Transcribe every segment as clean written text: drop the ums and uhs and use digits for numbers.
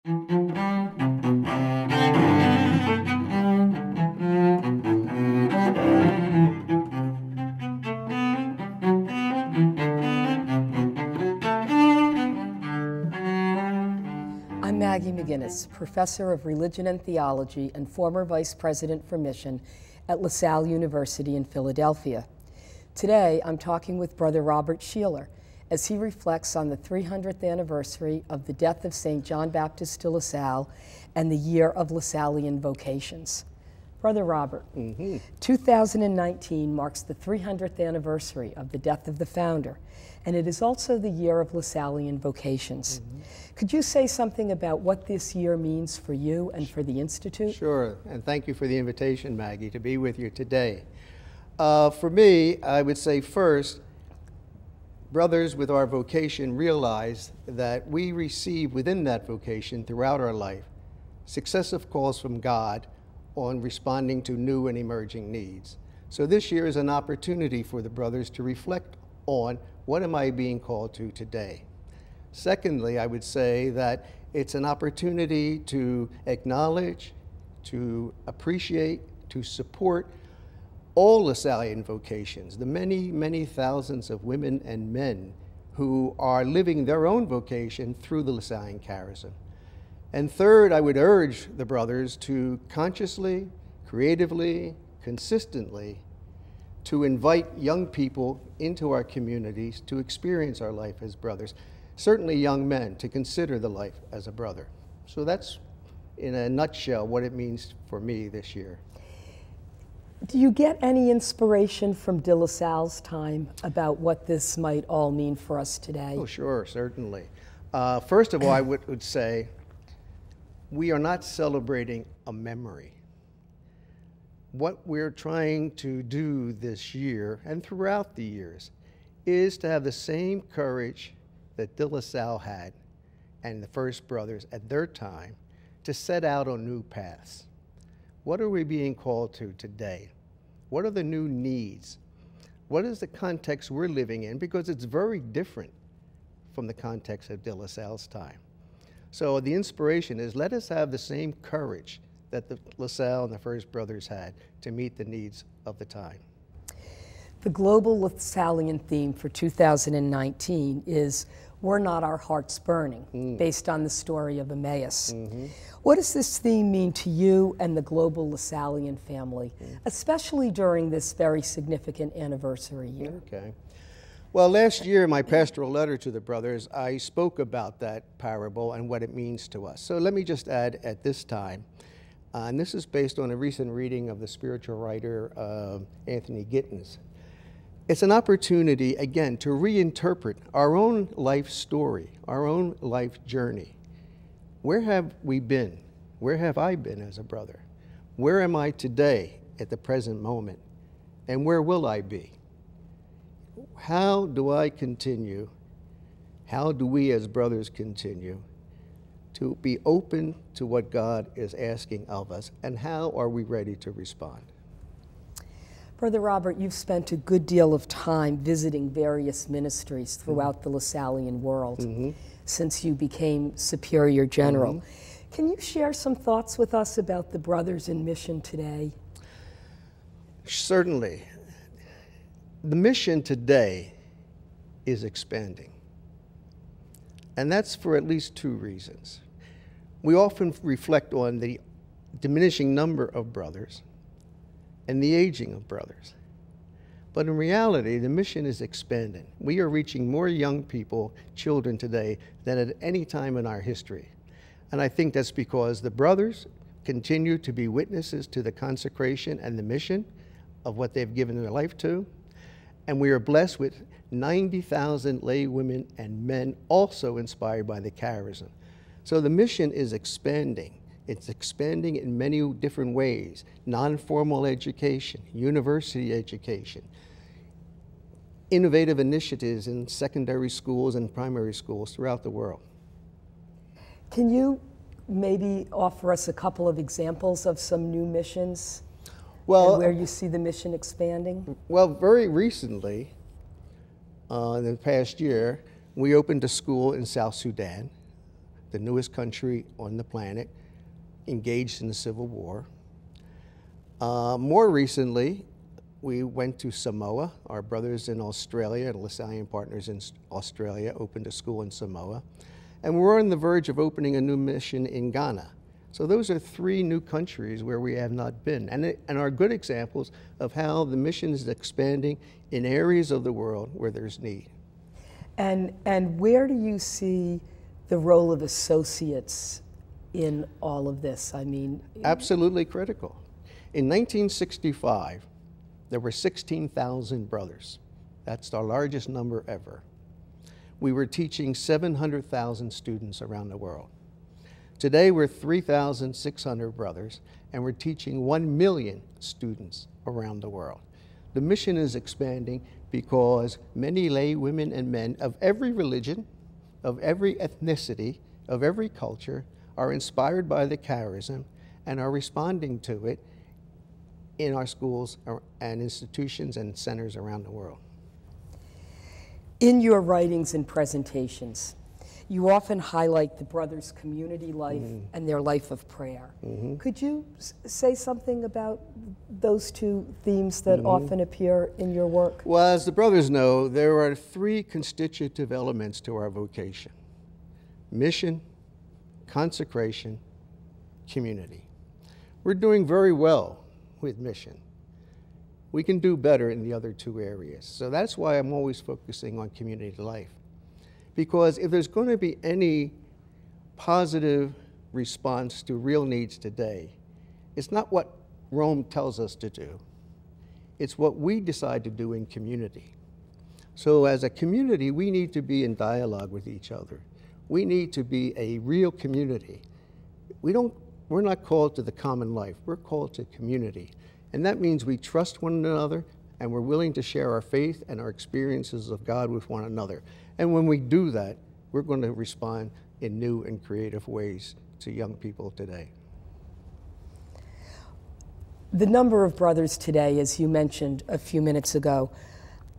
I'm Maggie McGinnis, Professor of Religion and Theology and former Vice President for Mission at LaSalle University in Philadelphia. Today, I'm talking with Brother Robert Schieler as he reflects on the 300th anniversary of the death of St. John Baptist de LaSalle and the year of Lasallian vocations. Brother Robert, 2019 marks the 300th anniversary of the death of the founder, and it is also the year of Lasallian vocations. Could you say something about what this year means for you and for the Institute? Sure, and thank you for the invitation, Maggie, to be with you today. For me, I would say first, brothers with our vocation realize that we receive within that vocation throughout our life successive calls from God on responding to new and emerging needs. So this year is an opportunity for the brothers to reflect on what am I being called to today. Secondly, I would say that it's an opportunity to acknowledge, to appreciate, to support all Lasallian vocations, the many, many thousands of women and men who are living their own vocation through the Lasallian charism. And third, I would urge the brothers to consciously, creatively, consistently, to invite young people into our communities to experience our life as brothers. Certainly young men to consider the life as a brother. So that's, in a nutshell, what it means for me this year. Do you get any inspiration from de La Salle's time about what this might all mean for us today? Oh, sure, certainly. First of all, I would say we are not celebrating a memory. What we're trying to do this year and throughout the years is to have the same courage that de La Salle had and the first brothers at their time to set out on new paths. What are we being called to today? What are the new needs? What is the context we're living in? Because it's very different from the context of de La Salle's time. So the inspiration is, let us have the same courage that the LaSalle and the first brothers had to meet the needs of the time. The global Lasallian theme for 2019 is "Were Not Our Hearts Burning," based on the story of Emmaus. What does this theme mean to you and the global Lasallian family, especially during this very significant anniversary year? Okay. Well, last year in my pastoral letter to the brothers, I spoke about that parable and what it means to us. So let me just add at this time, and this is based on a recent reading of the spiritual writer Anthony Gittins. It's an opportunity, again, to reinterpret our own life story, our own life journey. Where have we been? Where have I been as a brother? Where am I today at the present moment? And where will I be? How do I continue? How do we as brothers continue to be open to what God is asking of us, and how are we ready to respond? Brother Robert, you've spent a good deal of time visiting various ministries throughout the Lasallian world since you became Superior General. Can you share some thoughts with us about the brothers in mission today? Certainly. The mission today is expanding. And that's for at least two reasons. We often reflect on the diminishing number of brothers and the aging of brothers. But in reality, the mission is expanding. We are reaching more young people, children today, than at any time in our history. And I think that's because the brothers continue to be witnesses to the consecration and the mission of what they've given their life to. And we are blessed with 90,000 lay women and men also inspired by the charism. So the mission is expanding. It's expanding in many different ways: non-formal education, university education, innovative initiatives in secondary schools and primary schools throughout the world. Can you maybe offer us a couple of examples of some new missions and where you see the mission expanding? Well, very recently, in the past year, we opened a school in South Sudan, the newest country on the planet, engaged in the Civil War. More recently, we went to Samoa. Our brothers in Australia, and Lasallian partners in Australia, opened a school in Samoa. And we're on the verge of opening a new mission in Ghana. So those are 3 new countries where we have not been, and are good examples of how the mission is expanding in areas of the world where there's need. And where do you see the role of associates in all of this? I mean, absolutely critical. In 1965, there were 16,000 brothers. That's our largest number ever. We were teaching 700,000 students around the world. Today, we're 3,600 brothers, and we're teaching 1 million students around the world. The mission is expanding because many lay women and men of every religion, of every ethnicity, of every culture are inspired by the charism and are responding to it in our schools and institutions and centers around the world. In your writings and presentations, you often highlight the brothers' community life and their life of prayer. Could you say something about those 2 themes that often appear in your work? Well, as the brothers know, there are 3 constitutive elements to our vocation: mission, consecration, community. We're doing very well with mission. We can do better in the other 2 areas. So that's why I'm always focusing on community life. Because if there's going to be any positive response to real needs today, it's not what Rome tells us to do. It's what we decide to do in community. So as a community, we need to be in dialogue with each other. We need to be a real community. We're not called to the common life. We're called to community. And that means we trust one another, and we're willing to share our faith and our experiences of God with one another. And when we do that, we're going to respond in new and creative ways to young people today. The number of brothers today, as you mentioned a few minutes ago,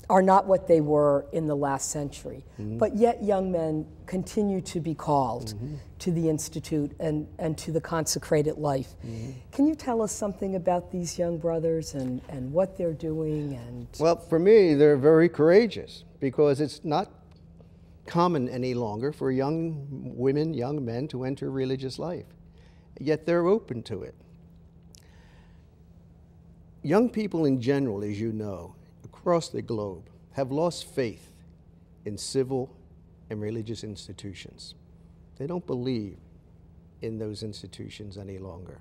are not what they were in the last century. But yet young men continue to be called to the Institute and to the consecrated life. Can you tell us something about these young brothers and what they're doing? And well, for me, they're very courageous, because it's not common any longer for young women, young men to enter religious life. Yet they're open to it. Young people in general, as you know, across the globe, have lost faith in civil and religious institutions. They don't believe in those institutions any longer.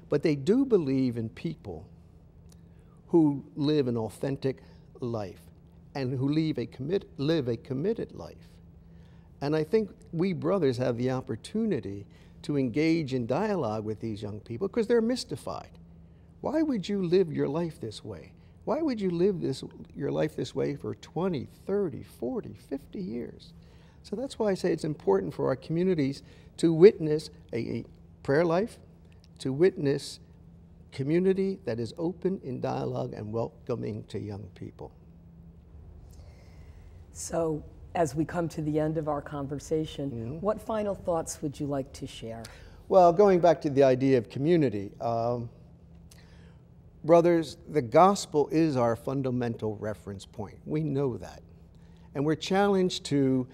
But they do believe in people who live an authentic life and who live a committed life. And I think we brothers have the opportunity to engage in dialogue with these young people, because they're mystified. Why would you live your life this way? Why would you live your life this way for 20, 30, 40, 50 years? So that's why I say it's important for our communities to witness a prayer life, to witness community that is open in dialogue and welcoming to young people. So, as we come to the end of our conversation, what final thoughts would you like to share? Well, going back to the idea of community, brothers, the gospel is our fundamental reference point. We know that. And we're challenged to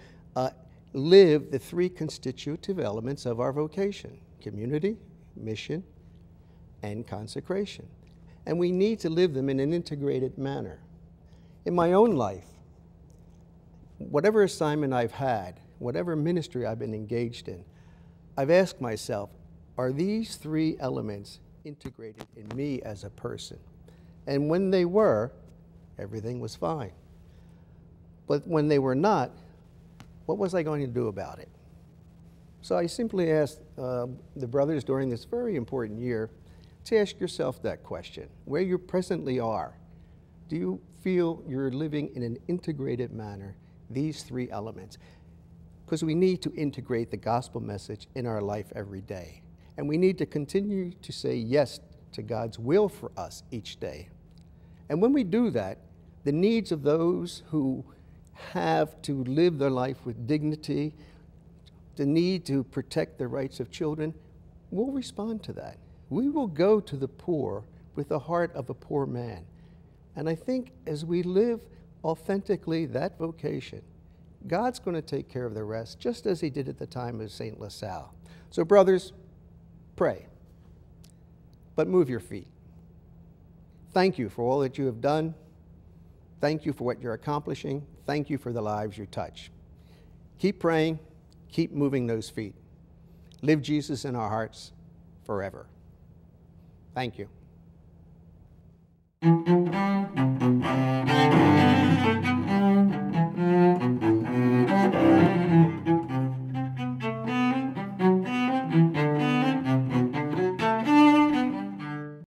live the 3 constitutive elements of our vocation: community, mission, and consecration. And we need to live them in an integrated manner. In my own life, whatever assignment I've had, whatever ministry I've been engaged in, I've asked myself, are these 3 elements integrated in me as a person? And when they were, everything was fine. But when they were not, what was I going to do about it? So I simply asked the brothers during this very important year to ask yourself that question. Where you presently are, do you feel you're living in an integrated manner these 3 elements? Because we need to integrate the gospel message in our life every day. And we need to continue to say yes to God's will for us each day. And when we do that, the needs of those who have to live their life with dignity, the need to protect the rights of children, we'll respond to that. We will go to the poor with the heart of a poor man. And I think as we live authentically that vocation, God's going to take care of the rest, just as he did at the time of St. LaSalle. So brothers, pray, but move your feet. Thank you for all that you have done. Thank you for what you're accomplishing. Thank you for the lives you touch. Keep praying, keep moving those feet. Live Jesus in our hearts forever. Thank you.